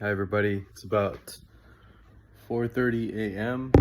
Hi everybody, it's about 4:30 a.m.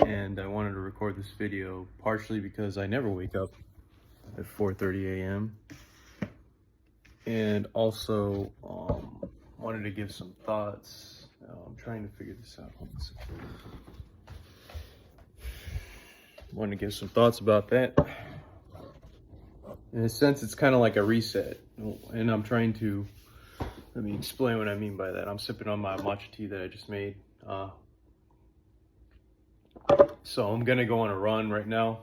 and I wanted to record this video partially because I never wake up at 4:30 a.m. and also wanted to give some thoughts. I'm trying to figure this out. Hold on a second. Wanted to give some thoughts about that. In a sense, it's kind of like a reset, and I'm trying to let me explain what I mean by that. I'm sipping on my matcha tea that I just made. So I'm gonna go on a run right now,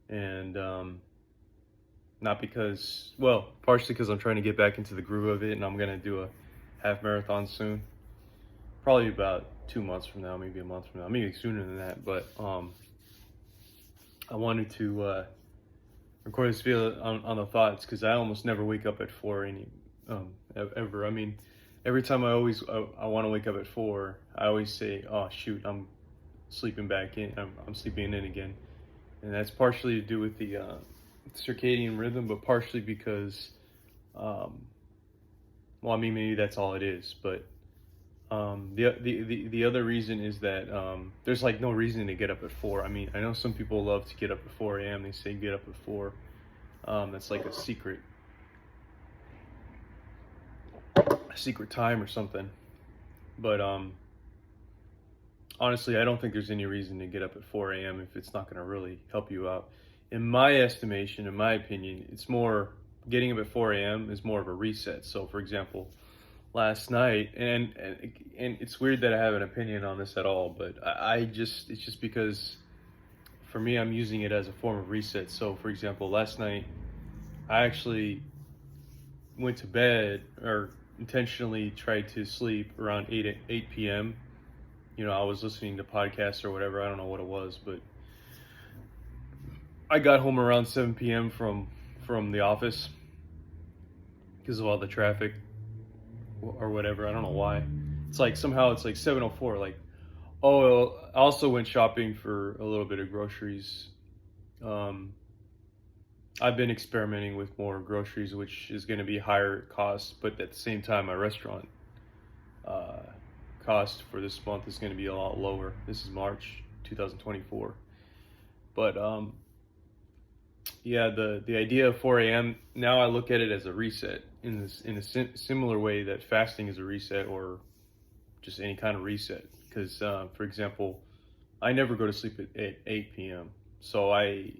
and not because, well, partially because I'm trying to get back into the groove of it, and I'm gonna do a half marathon soon, probably about 2 months from now, maybe a month from now, maybe sooner than that. But I wanted to record this video on the thoughts because I almost never wake up at 4 ever. I mean, every time I want to wake up at 4, I always say, oh shoot, I'm sleeping back in. I'm sleeping in again, and that's partially to do with the circadian rhythm, but partially because, well, I mean, maybe that's all it is. But the other reason is that there's like no reason to get up at 4. I mean, I know some people love to get up at 4 a.m. They say get up at 4. That's like a secret time or something. But honestly, I don't think there's any reason to get up at 4 a.m. if it's not going to really help you out. In my estimation, in my opinion, it's more, getting up at 4 a.m. is more of a reset. So, for example, last night, and it's weird that I have an opinion on this at all, but it's just because for me, I'm using it as a form of reset. So, for example, last night, I actually went to bed, or intentionally tried to sleep around 8 p.m. You know, I was listening to podcasts or whatever. I don't know what it was, but I got home around 7 p.m. from the office because of all the traffic or whatever. I don't know why. It's like somehow it's like 7:04. Like, oh, I also went shopping for a little bit of groceries. I've been experimenting with more groceries, which is going to be higher cost, but at the same time, my restaurant cost for this month is going to be a lot lower. This is March 2024. But yeah, the idea of 4 a.m. now I look at it as a reset in similar way that fasting is a reset, or just any kind of reset. Because for example, I never go to sleep at 8 p.m. So I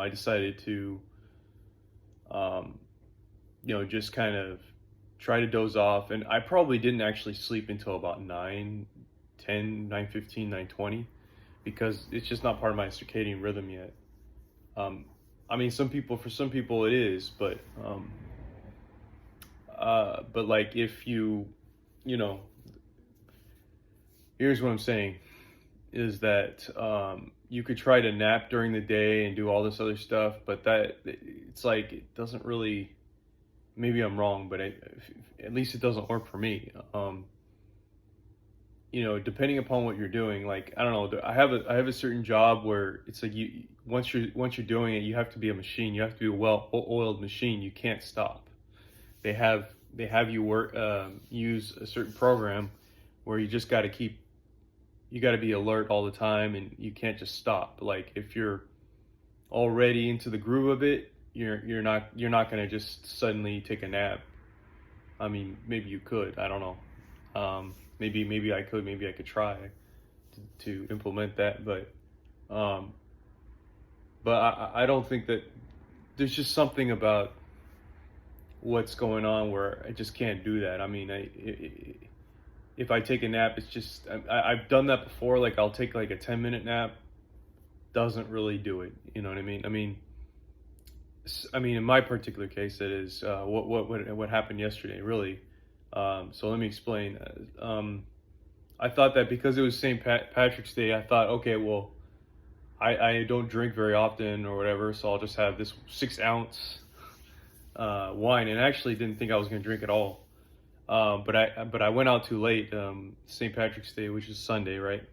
decided to just kind of try to doze off, and I probably didn't actually sleep until about 9:10, 9:15, 9:20, because it's just not part of my circadian rhythm yet. I mean, for some people it is, but like if you know, here's what I'm saying, is that you could try to nap during the day and do all this other stuff, but it's like, it doesn't really, maybe I'm wrong, but at least it doesn't work for me. Depending upon what you're doing, like, I don't know, I have a certain job where it's like, once you're doing it, you have to be a machine. You have to be a well-oiled machine. You can't stop. They have you use a certain program where you just got to be alert all the time, and you can't just stop. Like, if you're already into the groove of it, you're not going to just suddenly take a nap. I mean, maybe you could, I don't know. Maybe I could try to implement that, but I don't think that, there's just something about what's going on where I just can't do that. I mean, if I take a nap, it's just, I've done that before. Like, I'll take like a 10-minute nap. Doesn't really do it. You know what I mean? I mean, in my particular case, that is what happened yesterday, really. So let me explain. I thought that because it was St. Patrick's Day, I thought, okay, well, I don't drink very often or whatever, so I'll just have this 6-ounce wine, and I actually didn't think I was going to drink at all. But I went out too late, St. Patrick's Day, which is Sunday, right?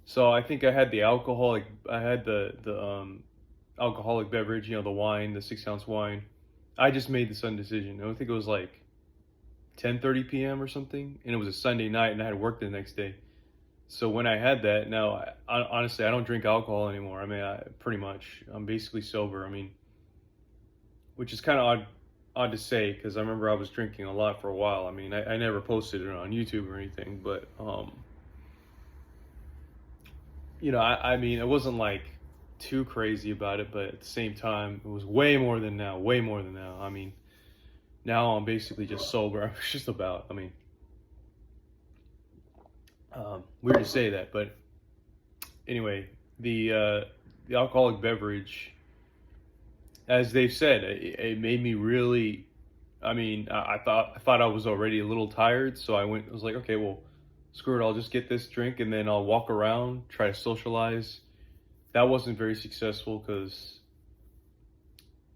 So I think I had the alcoholic beverage, the wine, the 6-ounce wine. I just made the sudden decision. I think it was like 10:30 p.m. or something, and it was a Sunday night, and I had work the next day. So when I had that, now honestly I don't drink alcohol anymore. I mean, I'm basically sober. I mean, which is kind of odd to say because I remember I was drinking a lot for a while. I mean, I never posted it on YouTube or anything, but I mean, it wasn't like too crazy about it, but at the same time, it was way more than now. Way more than now. I mean, now I'm basically just sober. I'm just about. I mean, weird to say that, but anyway, the alcoholic beverage, as they've said, it made me really. I mean, I thought I was already a little tired, so I was like, okay, well, screw it, I'll just get this drink and then I'll walk around, try to socialize. That wasn't very successful because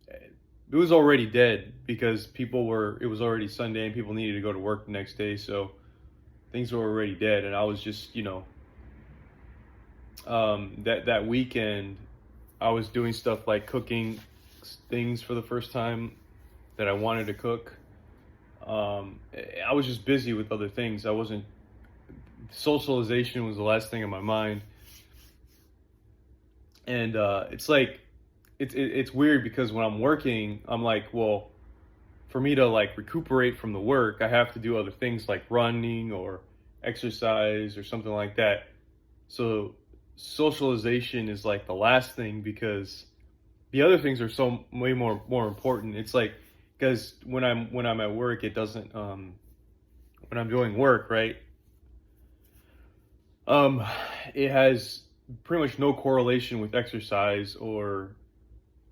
it was already dead because it was already Sunday and people needed to go to work the next day, so things were already dead. And I was just, that weekend, I was doing stuff like cooking things for the first time that I wanted to cook. I was just busy with other things. Socialization was the last thing in my mind. And it's like, it's weird because when I'm working, I'm like, well, for me to like recuperate from the work, I have to do other things like running or exercise or something like that. So socialization is like the last thing because the other things are so way more important. It's like, because when I'm at work, it doesn't when I'm doing work, right? It has pretty much no correlation with exercise or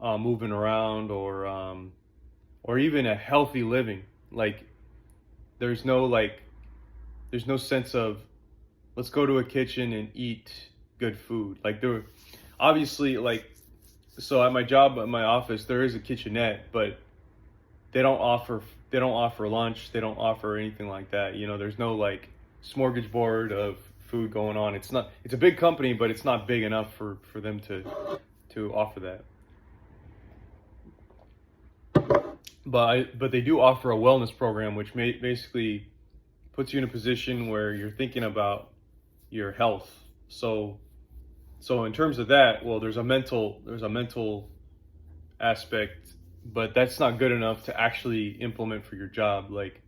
moving around or even a healthy living. Like there's no sense of let's go to a kitchen and eat good food. Like there obviously, like, so at my job, at my office, there is a kitchenette, but they don't offer lunch, they don't offer anything like that. There's no like smorgasbord of food going on. It's a big company, but it's not big enough for them to offer that. But they do offer a wellness program, which basically puts you in a position where you're thinking about your health. So in terms of that, well, there's a mental aspect, but that's not good enough to actually implement for your job. Like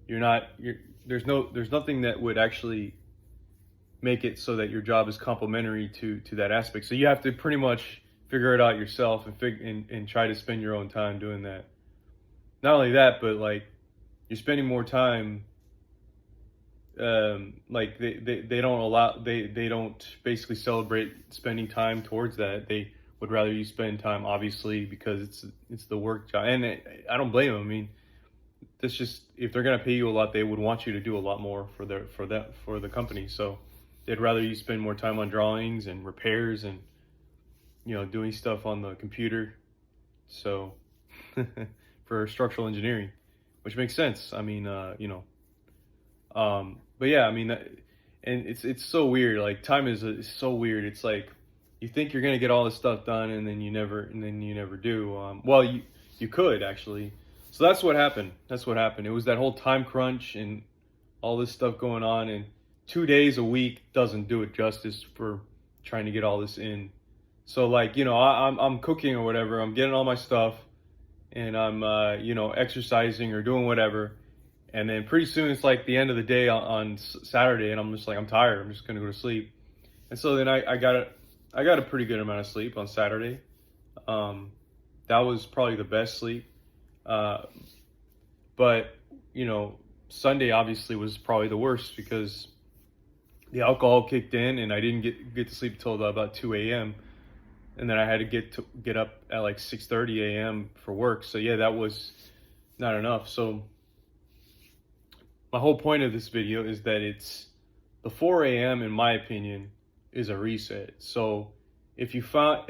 there's nothing that would actually make it so that your job is complementary to that aspect. So you have to pretty much figure it out yourself and try to spend your own time doing that. Not only that, but like you're spending more time. Like they don't basically celebrate spending time towards that. They would rather you spend time, obviously, because it's the work job, and I don't blame them. I mean, that's just, if they're gonna pay you a lot, they would want you to do a lot more for the company. So they'd rather you spend more time on drawings and repairs and doing stuff on the computer. So for structural engineering, which makes sense. I mean, but yeah, I mean, and it's so weird. Like time is so weird. It's like you think you're gonna get all this stuff done, and then you never do. Well, you could actually. So that's what happened. It was that whole time crunch and all this stuff going on, and 2 days a week doesn't do it justice for trying to get all this in. So like, I'm cooking or whatever. I'm getting all my stuff, and I'm exercising or doing whatever. And then pretty soon it's like the end of the day on Saturday, and I'm just like, I'm tired. I'm just gonna go to sleep. And so then I got a pretty good amount of sleep on Saturday. That was probably the best sleep. But Sunday obviously was probably the worst because the alcohol kicked in, and I didn't get to sleep until about 2 a.m. And then I had to get up at like 6:30 a.m. for work. So yeah, that was not enough. So my whole point of this video is that the 4 a.m. in my opinion is a reset. So if you found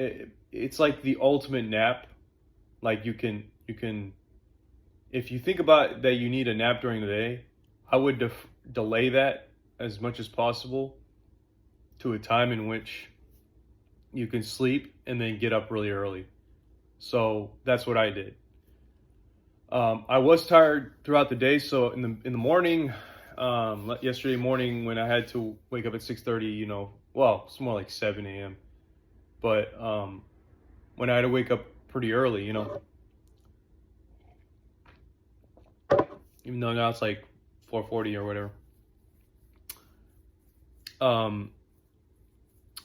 it's like the ultimate nap. Like you can if you think about that you need a nap during the day, I would delay that as much as possible to a time in which you can sleep and then get up really early. So that's what I did. I was tired throughout the day, so in the morning, yesterday morning when I had to wake up at 6:30, well, it's more like 7 a.m. But when I had to wake up pretty early, even though now it's like 4:40 or whatever.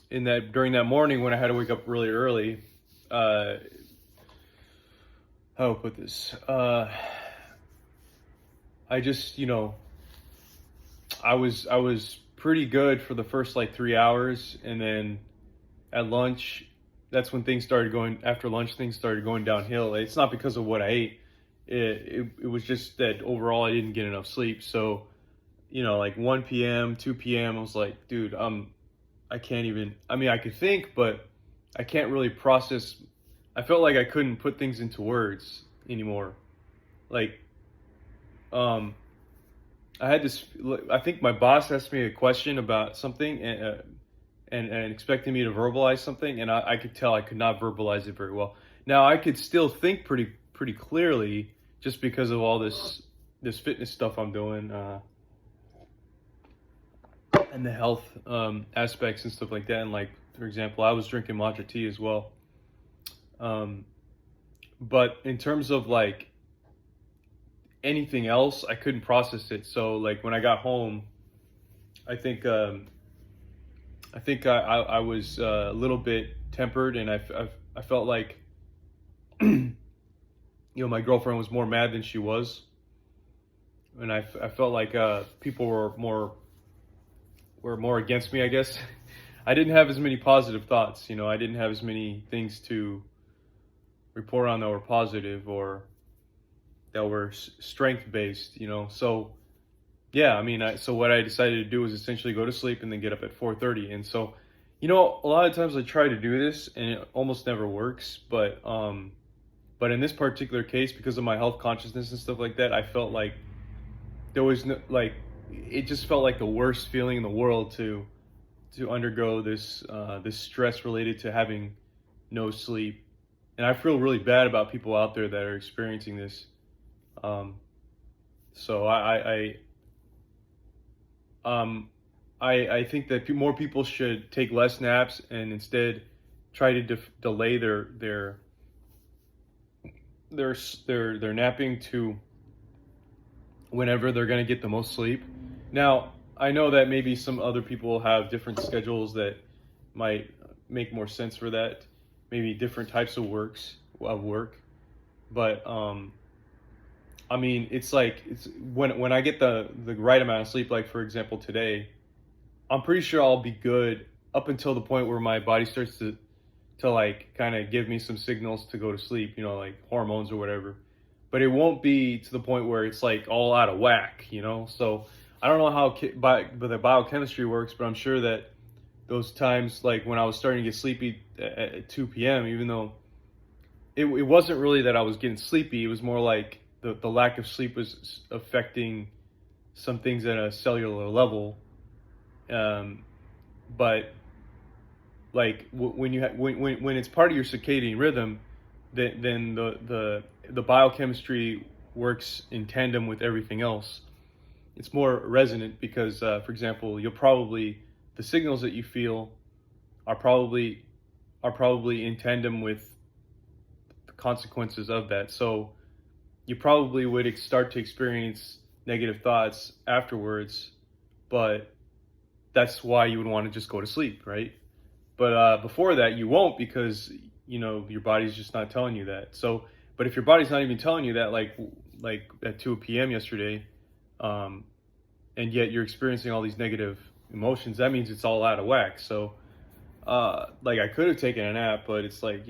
In that during that morning when I had to wake up really early, how to put this? I just, I was pretty good for the first like 3 hours, and then at lunch, that's when things started going. After lunch, things started going downhill. It's not because of what I ate. It was just that overall I didn't get enough sleep. So, like 1 p.m., 2 p.m., I was like, dude, I can't even. I mean, I could think, but I can't really process. I felt like I couldn't put things into words anymore. Like, I had this. I think my boss asked me a question about something, and expecting me to verbalize something, and I could tell I could not verbalize it very well. Now I could still think pretty clearly, just because of all this fitness stuff I'm doing, and the health aspects and stuff like that. And like, for example, I was drinking matcha tea as well. But in terms of like anything else, I couldn't process it. So like when I got home, I think I was a little bit tempered, and I felt like my girlfriend was more mad than she was, and I felt like people were more against me, I guess. I didn't have as many positive thoughts. I didn't have as many things to report on that were positive or that were strength based. So yeah, I mean, so what I decided to do was essentially go to sleep and then get up at 4:30. And so, a lot of times I try to do this and it almost never works. But in this particular case, because of my health consciousness and stuff like that, I felt like there was no, like, it just felt like the worst feeling in the world to undergo this stress related to having no sleep. And I feel really bad about people out there that are experiencing this. So I think that more people should take less naps and instead try to delay their napping to whenever they're going to get the most sleep. Now, I know that maybe some other people have different schedules that might make more sense for that, maybe different types of work, but I mean, it's like when I get the right amount of sleep, like for example today, I'm pretty sure I'll be good up until the point where my body starts to like kind of give me some signals to go to sleep, like hormones or whatever. But it won't be to the point where it's like all out of whack, So I don't know how the biochemistry works, but I'm sure that those times, like when I was starting to get sleepy at 2 p.m., even though it wasn't really that I was getting sleepy, it was more like the lack of sleep was affecting some things at a cellular level. But like when it's part of your circadian rhythm, then the biochemistry works in tandem with everything else. It's more resonant because, for example, the signals that you feel are probably in tandem with the consequences of that. So you probably would start to experience negative thoughts afterwards, but that's why you would want to just go to sleep, right? But before that, you won't, because your body's just not telling you that. So, but if your body's not even telling you that, like at 2 p.m. yesterday, and yet you're experiencing all these negative emotions, that means it's all out of whack. So, like I could have taken a nap, but it's like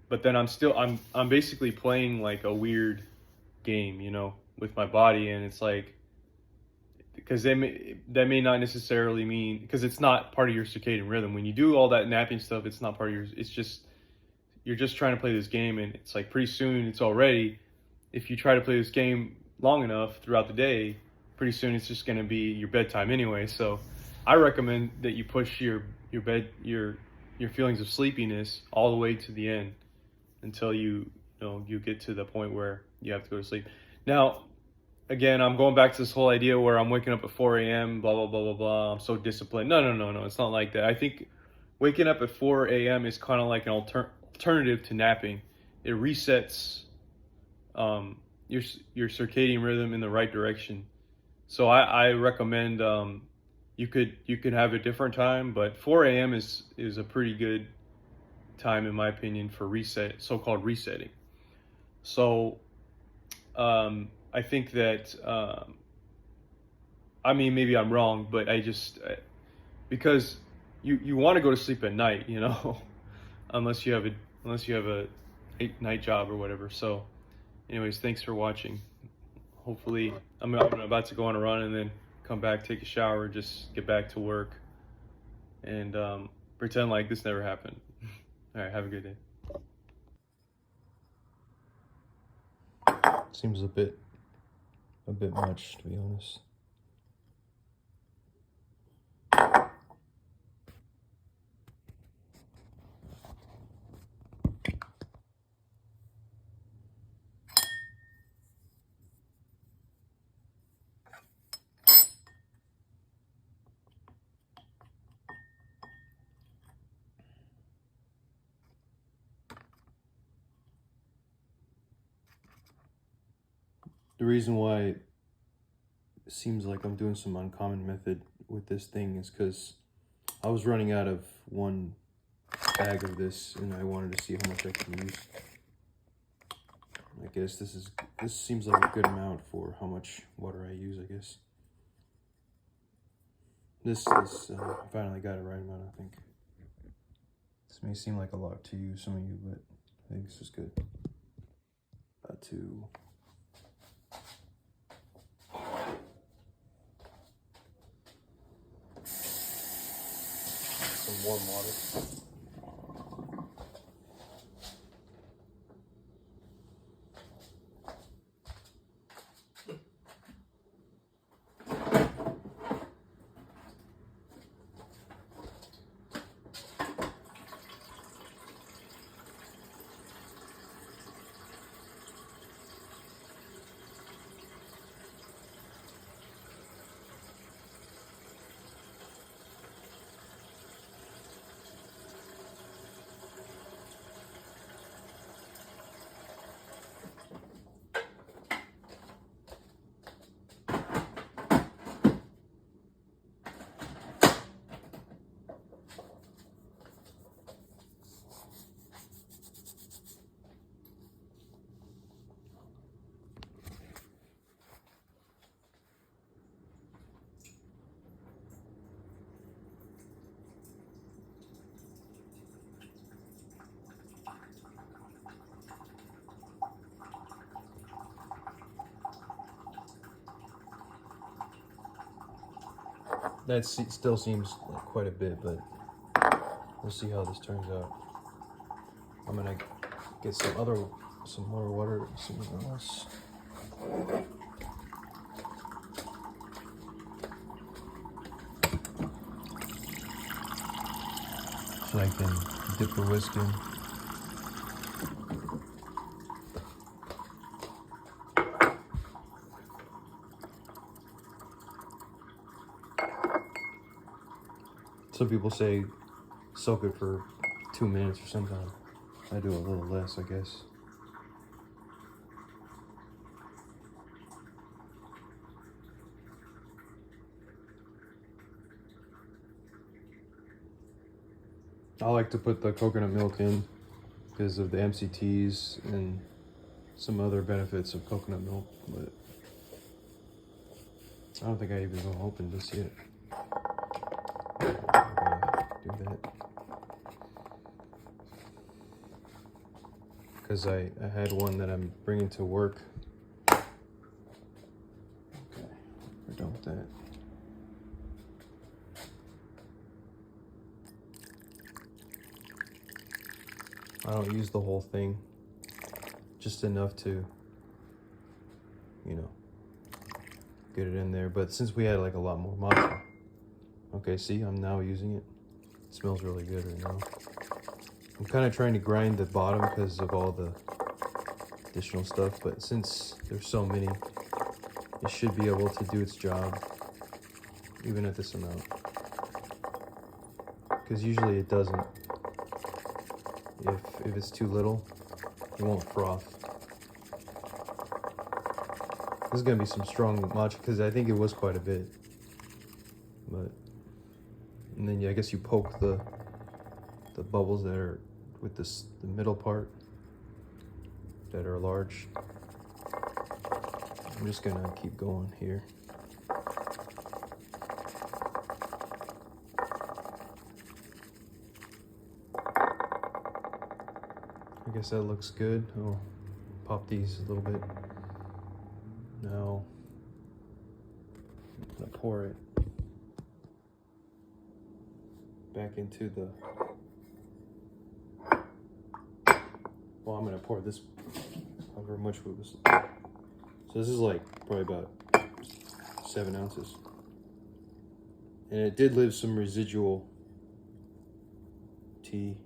but then I'm basically playing like a weird game, with my body, and it's like, because that may not necessarily mean, because it's not part of your circadian rhythm. When you do all that napping stuff, it's not part of it's just, you're just trying to play this game, and it's like pretty soon it's already, if you try to play this game long enough throughout the day, pretty soon it's just going to be your bedtime anyway. So I recommend that you push your feelings of sleepiness all the way to the end until you you get to the point where you have to go to sleep. Now, again, I'm going back to this whole idea where I'm waking up at 4 a.m., blah, blah, blah, blah, blah. I'm so disciplined. No, no, no, no. It's not like that. I think waking up at 4 a.m. is kind of like an alternative to napping. It resets your circadian rhythm in the right direction. So I recommend you could have a different time, but 4 a.m. is a pretty good time in my opinion for so-called resetting. So I think that I mean, maybe I'm wrong, but because you want to go to sleep at night, unless you have a night job or whatever. So anyways, thanks for watching. Hopefully I'm about to go on a run and then come back, take a shower, just get back to work, and pretend like this never happened. All right, have a good day. Seems a bit much, to be honest. The reason why it seems like I'm doing some uncommon method with this thing is because I was running out of one bag of this and I wanted to see how much I can use. I guess this seems like a good amount for how much water I use, I guess. This I finally got it right amount, I think. This may seem like a lot to you, some of you, but I think this is good. About to some warm water. That still seems like quite a bit, but we'll see how this turns out. I'm gonna get some more water, something else. So I can dip the whisk in. Some people say soak it for 2 minutes or something. I do a little less, I guess. I like to put the coconut milk in because of the MCTs and some other benefits of coconut milk, but I don't think I even gonna open this yet. Do that because I had one that I'm bringing to work. Okay, we're done with that. I don't use the whole thing, just enough to, get it in there. But since we had like a lot more matcha, okay, see, I'm now using it. It smells really good right now. I'm kind of trying to grind the bottom because of all the additional stuff, but since there's so many, it should be able to do its job even at this amount, because usually it doesn't. If it's too little, it won't froth. This is gonna be some strong matcha because I think it was quite a bit. But and then I guess you poke the bubbles that are with the middle part that are large. I'm just gonna keep going here. I guess that looks good. I'll pop these a little bit. Now I'm gonna pour it back into the, well, I'm gonna pour this however much it was. So this is like probably about 7 ounces. And it did leave some residual tea,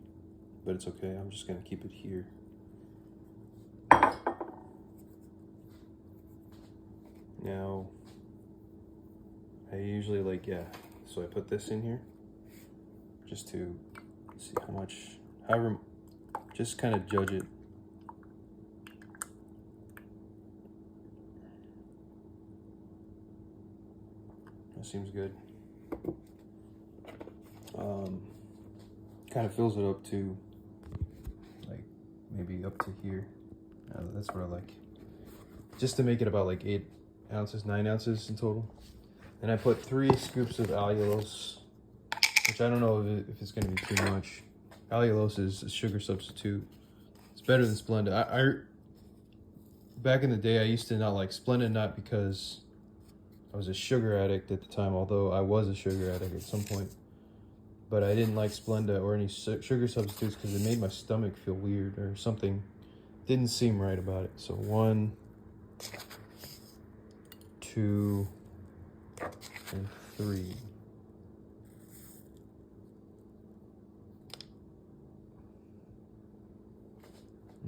but it's okay. I'm just gonna keep it here. Now, I usually so I put this in here just to see how much, however, just kind of judge it. That seems good. Kind of fills it up to like maybe up to here. That's what I like. Just to make it about like 8 ounces, 9 ounces in total. And I put 3 scoops of allulose, which I don't know if it's going to be too much. Allulose is a sugar substitute. It's better than Splenda. I back in the day, I used to not like Splenda, not because I was a sugar addict at the time, although I was a sugar addict at some point. But I didn't like Splenda or any sugar substitutes because it made my stomach feel weird or something didn't seem right about it. So 1, 2, and 3.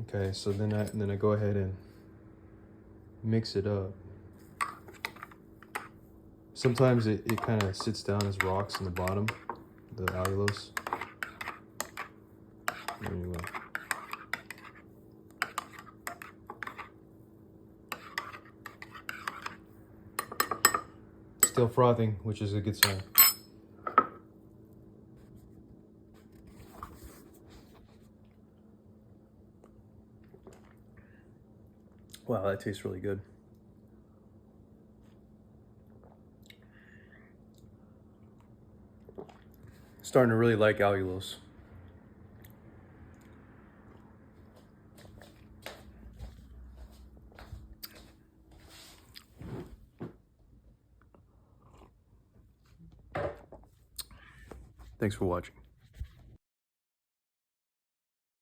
Okay, so then I go ahead and mix it up. Sometimes it kind of sits down as rocks in the bottom, the allulose. Anyway. Still frothing, which is a good sign. Wow, that tastes really good. Starting to really like allulose. Thanks for watching.